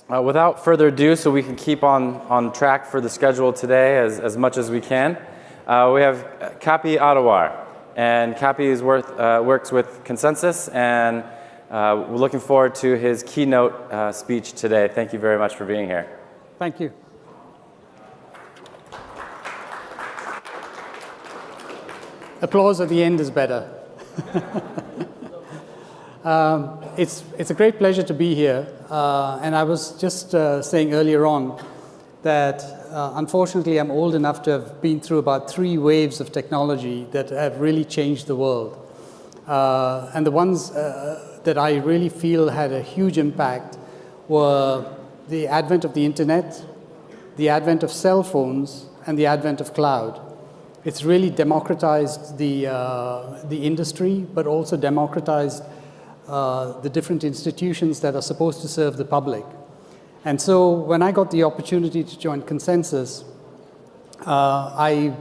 Without further ado, so we can keep on track for the schedule today as much as we can, we have Kapi Attawar. And Kapi works with ConsenSys, and we're looking forward to his keynote speech today. Thank you very much for being here. Thank you. Applause at the end is better. It's a great pleasure to be here. And I was just saying earlier on that unfortunately I'm old enough to have been through about 3 waves of technology that have really changed the world. And the ones that I really feel had a huge impact were the advent of the internet, the advent of cell phones, and the advent of cloud. It's really democratized the industry, but also democratized the different institutions that are supposed to serve the public. And so when I got the opportunity to join ConsenSys, I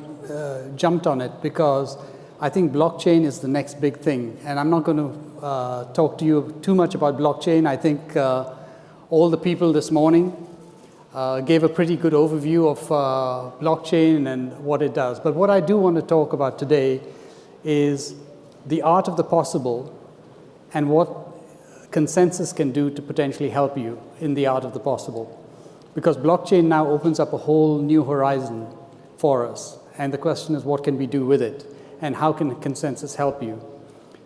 jumped on it because I think blockchain is the next big thing. And I'm not going to talk to you too much about blockchain. I think all the people this morning gave a pretty good overview of blockchain and what it does. But what I do want to talk about today is the art of the possible and what ConsenSys can do to potentially help you in the art of the possible. Because blockchain now opens up a whole new horizon for us. And the question is, what can we do with it? And how can ConsenSys help you?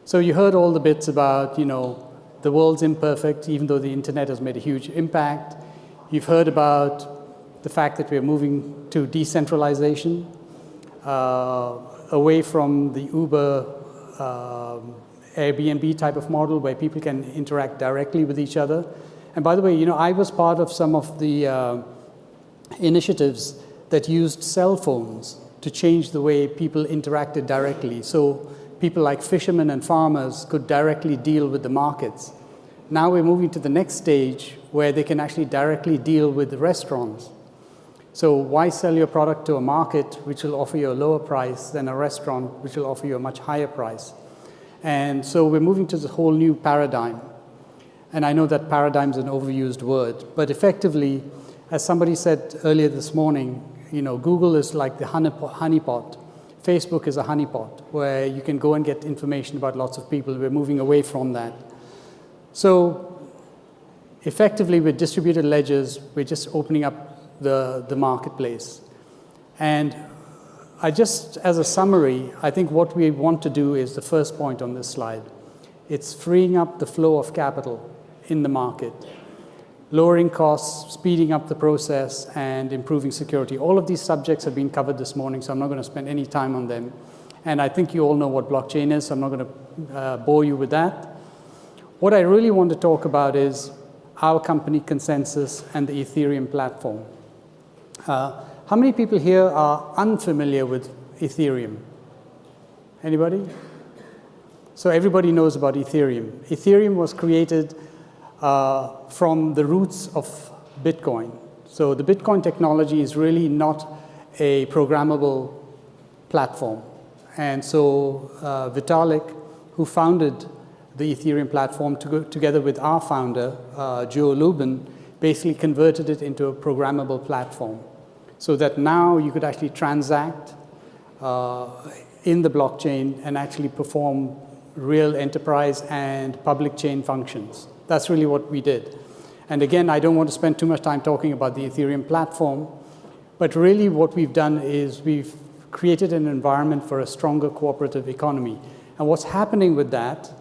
So you heard all the bits about, the world's imperfect, even though the internet has made a huge impact. You've heard about the fact that we're moving to decentralization, away from the Uber, Airbnb type of model where people can interact directly with each other. And by the way, I was part of some of the initiatives that used cell phones to change the way people interacted directly. So people like fishermen and farmers could directly deal with the markets. Now we're moving to the next stage where they can actually directly deal with the restaurants. So why sell your product to a market which will offer you a lower price than a restaurant which will offer you a much higher price? And so we're moving to this whole new paradigm. And I know that paradigm is an overused word, but effectively, as somebody said earlier this morning, Google is like the honeypot. Facebook is a honeypot where you can go and get information about lots of people. We're moving away from that. So effectively, with distributed ledgers, we're just opening up the marketplace. And as a summary, I think what we want to do is the first point on this slide. It's freeing up the flow of capital in the market, lowering costs, speeding up the process, and improving security. All of these subjects have been covered this morning, so I'm not going to spend any time on them. And I think you all know what blockchain is, so I'm not going to bore you with that. What I really want to talk about is our company, ConsenSys, and the Ethereum platform. How many people here are unfamiliar with Ethereum? Anybody? So everybody knows about Ethereum. Ethereum was created from the roots of Bitcoin. So the Bitcoin technology is really not a programmable platform. And so Vitalik, who founded the Ethereum platform together with our founder, Joe Lubin, basically converted it into a programmable platform, so that now you could actually transact in the blockchain and actually perform real enterprise and public chain functions. That's really what we did. And again, I don't want to spend too much time talking about the Ethereum platform, but really what we've done is we've created an environment for a stronger cooperative economy. And what's happening with that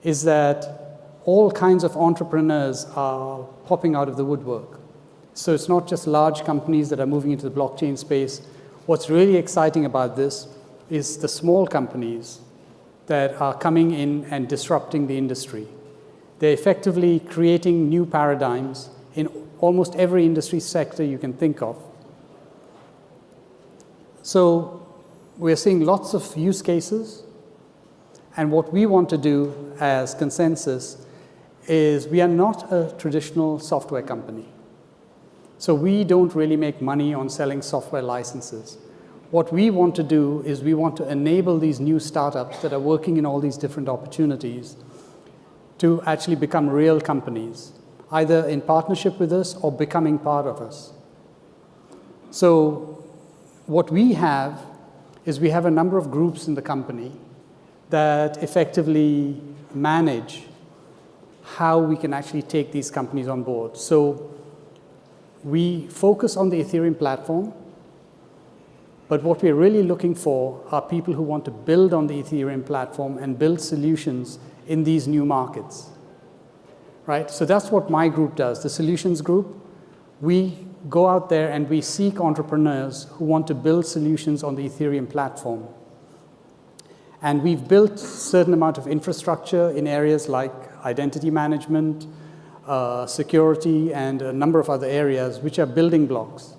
is that all kinds of entrepreneurs are popping out of the woodwork. So it's not just large companies that are moving into the blockchain space. What's really exciting about this is the small companies that are coming in and disrupting the industry. They're effectively creating new paradigms in almost every industry sector you can think of. So we're seeing lots of use cases. And what we want to do as ConsenSys is we are not a traditional software company. So we don't really make money on selling software licenses. What we want to do is we want to enable these new startups that are working in all these different opportunities to actually become real companies. either in partnership with us or becoming part of us. So what we have is we have a number of groups in the company that effectively manage how we can actually take these companies on board. So we focus on the Ethereum platform, but what we're really looking for are people who want to build on the Ethereum platform and build solutions in these new markets, right? So that's what my group does, the solutions group. We go out there and we seek entrepreneurs who want to build solutions on the Ethereum platform. And we've built a certain amount of infrastructure in areas like identity management, security, and a number of other areas which are building blocks.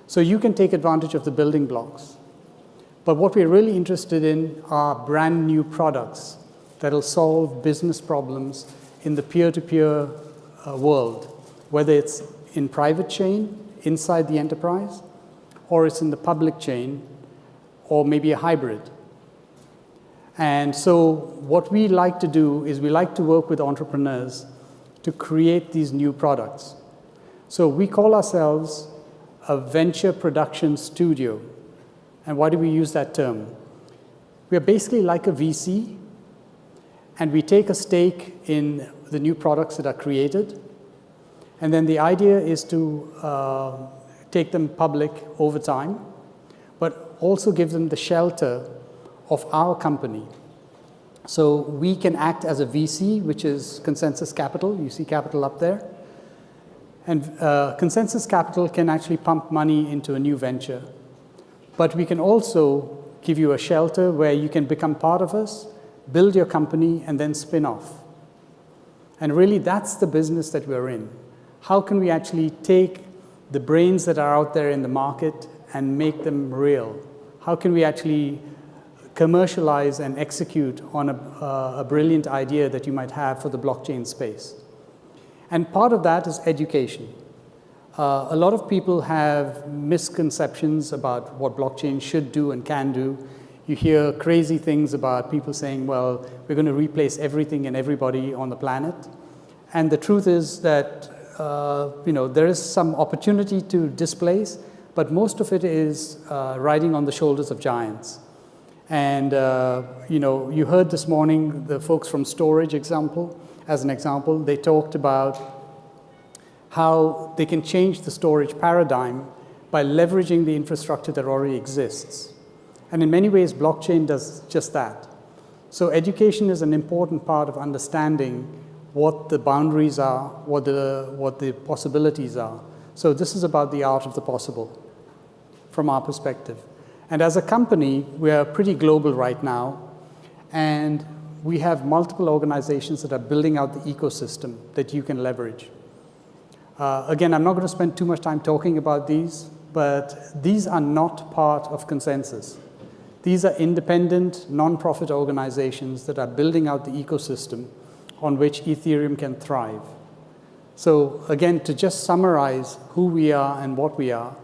So you can take advantage of the building blocks. But what we're really interested in are brand new products that'll solve business problems in the peer-to-peer world, whether it's in private chain, inside the enterprise, or it's in the public chain, or maybe a hybrid. And so what we like to do is we like to work with entrepreneurs to create these new products. So we call ourselves a venture production studio. And why do we use that term? We are basically like a VC, and we take a stake in the new products that are created. And then the idea is to take them public over time, but also give them the shelter of our company. So we can act as a VC, which is ConsenSys Capital. You see capital up there. And ConsenSys Capital can actually pump money into a new venture. But we can also give you a shelter where you can become part of us, build your company, and then spin off. And really, that's the business that we're in. How can we actually take the brains that are out there in the market and make them real? How can we actually commercialize and execute on a brilliant idea that you might have for the blockchain space? And part of that is education. A lot of people have misconceptions about what blockchain should do and can do. You hear crazy things about people saying, well, we're going to replace everything and everybody on the planet. And the truth is that there is some opportunity to displace, but most of it is riding on the shoulders of giants. And you heard this morning the folks from storage as an example, they talked about how they can change the storage paradigm by leveraging the infrastructure that already exists. And in many ways, blockchain does just that. So education is an important part of understanding what the boundaries are, what the possibilities are. So this is about the art of the possible from our perspective. And as a company, we are pretty global right now, and we have multiple organizations that are building out the ecosystem that you can leverage. Again, I'm not going to spend too much time talking about these, but these are not part of ConsenSys. These are independent, non-profit organizations that are building out the ecosystem on which Ethereum can thrive. So again, to just summarize who we are and what we are,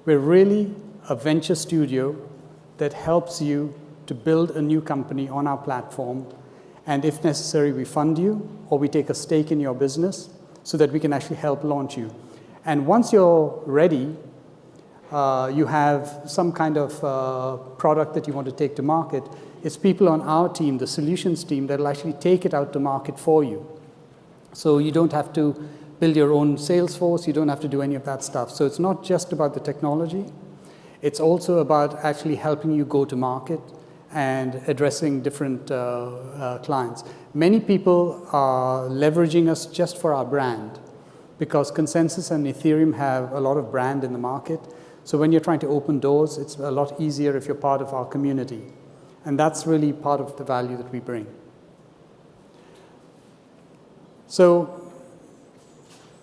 we're really a venture studio that helps you to build a new company on our platform. And if necessary, we fund you or we take a stake in your business so that we can actually help launch you. And once you're ready, you have some kind of product that you want to take to market, it's people on our team, the solutions team, that will actually take it out to market for you. So you don't have to build your own sales force, you don't have to do any of that stuff. So it's not just about the technology, it's also about actually helping you go to market and addressing different clients. Many people are leveraging us just for our brand because ConsenSys and Ethereum have a lot of brand in the market. So when you're trying to open doors, it's a lot easier if you're part of our community. And that's really part of the value that we bring. So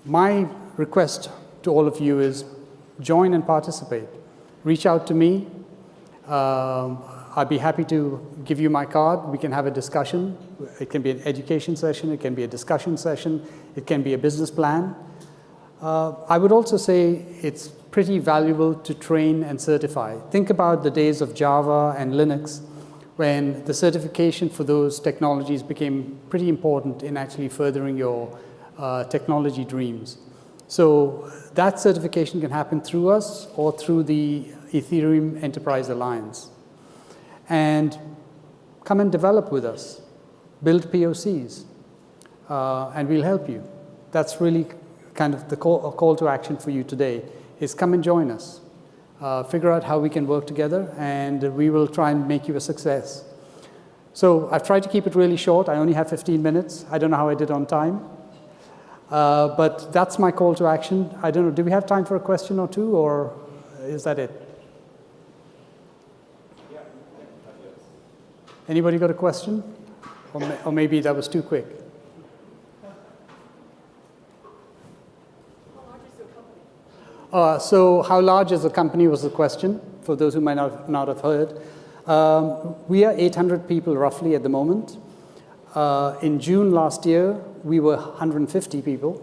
my request to all of you is join and participate. Reach out to me. I'd be happy to give you my card. We can have a discussion. It can be an education session. It can be a discussion session. It can be a business plan. I would also say it's pretty valuable to train and certify. Think about the days of Java and Linux when the certification for those technologies became pretty important in actually furthering your technology dreams. So that certification can happen through us or through the Ethereum Enterprise Alliance. And come and develop with us, build POCs, and we'll help you. That's really kind of the call to action for you today, is come and join us. Figure out how we can work together, and we will try and make you a success. So I've tried to keep it really short. I only have 15 minutes. I don't know how I did on time. But that's my call to action. I don't know, do we have time for a question or two, or is that it? Anybody got a question? Or maybe that was too quick. So how large is the company was the question, for those who might not have heard. We are 800 people roughly at the moment. In June last year, we were 150 people.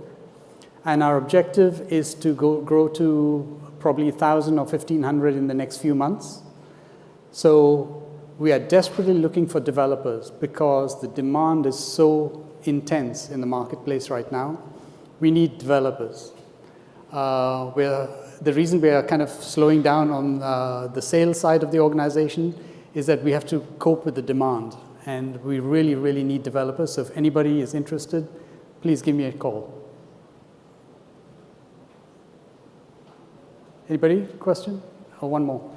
And our objective is to grow to probably 1,000 or 1,500 in the next few months. So we are desperately looking for developers because the demand is so intense in the marketplace right now. We need developers. The reason we are kind of slowing down on the sales side of the organization is that we have to cope with the demand. And we really, really need developers. So if anybody is interested, please give me a call. Anybody? Question? Or one more? Do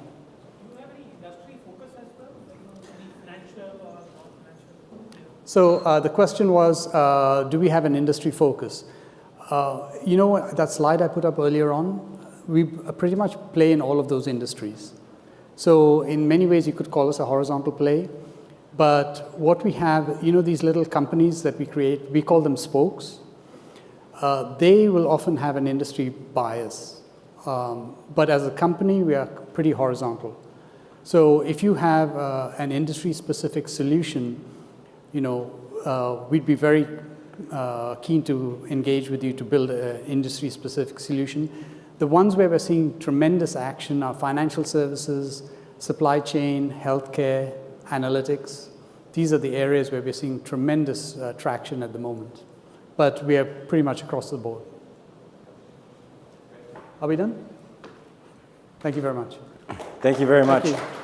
you have any industry focus as well? Any financial or non-financial? So the question was, do we have an industry focus? You know that slide I put up earlier on? We pretty much play in all of those industries. So in many ways, you could call us a horizontal play. But what we have, you know, these little companies that we create, we call them spokes. They will often have an industry bias. But as a company, we are pretty horizontal. So if you have an industry-specific solution, you know, we'd be very keen to engage with you to build an industry-specific solution. The ones where we're seeing tremendous action are financial services, supply chain, healthcare, analytics. These are the areas where we're seeing tremendous traction at the moment. But we are pretty much across the board. Are we done? Thank you very much. Thank you very much. Thank you.